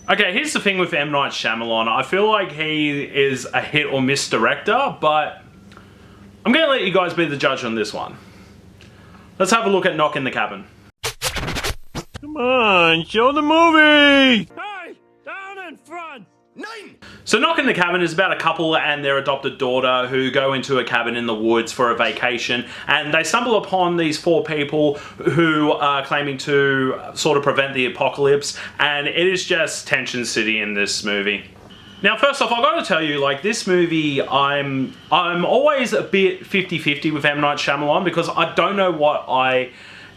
Okay, here's the thing with M.Night Shyamalan. I feel like he is a hit or miss director, but I'm going to let you guys be the judge on this one. Let's have a look at Knock in the Cabin. Come on, show the movie! Hey, down in front! Nine! So Knock in the Cabin is about a couple and their adopted daughter who go into a cabin in the woods for a vacation, and they stumble upon these 4 people who are claiming to sort of prevent the apocalypse, and it is just tension city in this movie. Now, first off, I've got to tell you, like, this movie, I'm always a bit 50-50 with M. Night Shyamalan because I don't know what I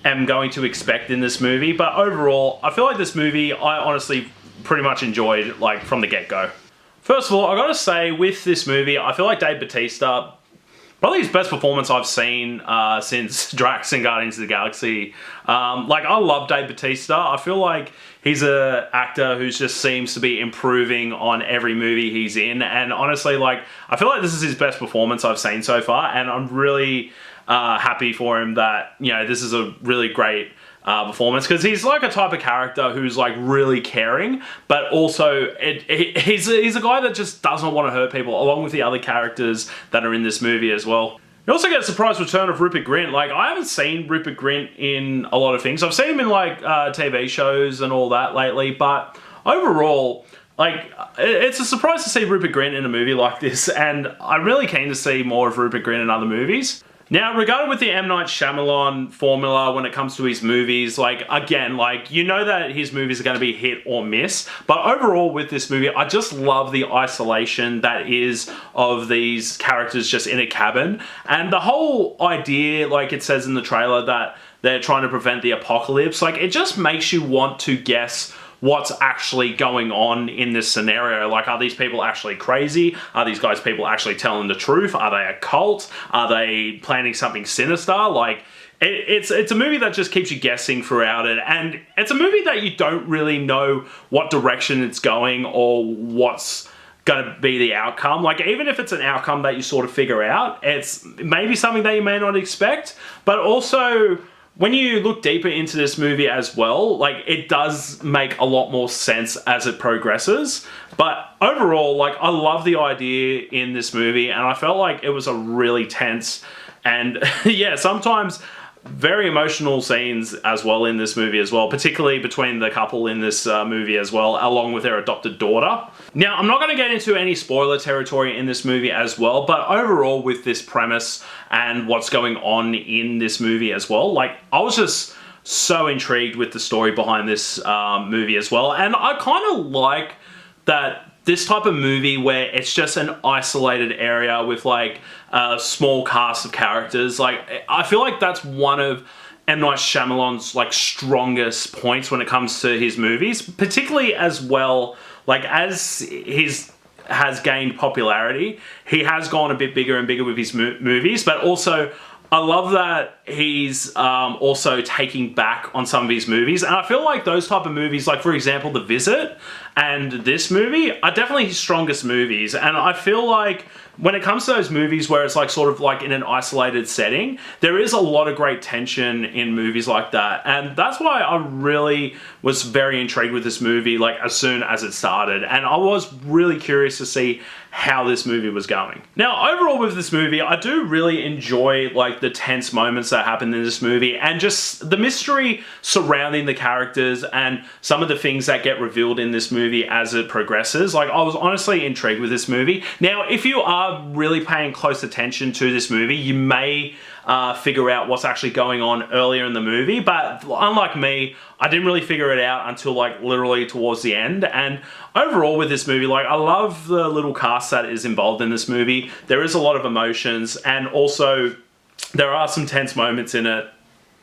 am going to expect in this movie, but overall, I feel like this movie, I honestly pretty much enjoyed, like, from the get-go. First of all, I gotta say, with this movie, I feel like Dave Bautista, probably his best performance I've seen since Drax in Guardians of the Galaxy. Like, I love Dave Bautista. I feel like he's an actor who just seems to be improving on every movie he's in, and honestly, like, I feel like this is his best performance I've seen so far, and I'm really happy for him that, you know, this is a really great performance, because he's like a type of character who's like really caring, but also he's a guy that just doesn't want to hurt people, along with the other characters that are in this movie as well. You also get a surprise return of Rupert Grint. Like, I haven't seen Rupert Grint in a lot of things. I've seen him in like TV shows and all that lately, but overall, like, it's a surprise to see Rupert Grint in a movie like this, and I'm really keen to see more of Rupert Grint in other movies. Now, regarding with the M. Night Shyamalan formula when it comes to his movies, like, again, like, you know that his movies are going to be hit or miss, but overall with this movie, I just love the isolation that is of these characters just in a cabin, and the whole idea, like it says in the trailer, that they're trying to prevent the apocalypse, like, it just makes you want to guess what's actually going on in this scenario. Like, are these people actually crazy? Are these guys people actually telling the truth? Are they a cult? Are they planning something sinister? Like, it's a movie that just keeps you guessing throughout it, and it's a movie that you don't really know what direction it's going or what's gonna be the outcome. Like, even if it's an outcome that you sort of figure out, it's maybe something that you may not expect, but also, when you look deeper into this movie as well, like, it does make a lot more sense as it progresses. But overall, like, I love the idea in this movie, and I felt like it was a really tense and, yeah, sometimes very emotional scenes as well in this movie as well, particularly between the couple in this movie as well, along with their adopted daughter. Now, I'm not going to get into any spoiler territory in this movie as well, but overall with this premise and what's going on in this movie as well, like, I was just so intrigued with the story behind this movie as well, and I kind of like that this type of movie where it's just an isolated area with like a small cast of characters. Like, I feel like that's one of M. Night Shyamalan's like strongest points when it comes to his movies, particularly as well, like, as his has gained popularity, he has gone a bit bigger and bigger with his movies, but also I love that he's also taking back on some of his movies, and I feel like those type of movies, like for example The Visit and this movie, are definitely his strongest movies. And I feel like when it comes to those movies where it's like sort of like in an isolated setting, there is a lot of great tension in movies like that, and that's why I really was very intrigued with this movie, like, as soon as it started, and I was really curious to see how this movie was going. Now, overall with this movie, I do really enjoy like the tense moments that happen in this movie, and just the mystery surrounding the characters and some of the things that get revealed in this movie as it progresses. Like, I was honestly intrigued with this movie. Now, if you are really paying close attention to this movie, you may figure out what's actually going on earlier in the movie, but unlike me, I didn't really figure it out until like literally towards the end. And overall with this movie, like, I love the little cast that is involved in this movie. There is a lot of emotions, and also there are some tense moments in it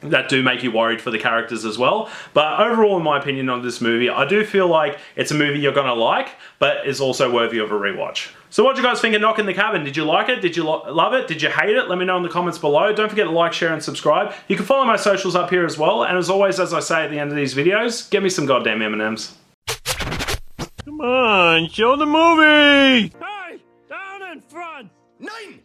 that do make you worried for the characters as well. But overall, in my opinion on this movie, I do feel like it's a movie you're gonna like, but is also worthy of a rewatch. So what do you guys think of Knock in the Cabin? Did you like it? Did you love it? Did you hate it? Let me know in the comments below. Don't forget to like, share, and subscribe. You can follow my socials up here as well. And as always, as I say at the end of these videos, get me some goddamn M&Ms. Come on, show the movie! Hey, down in front! Nine!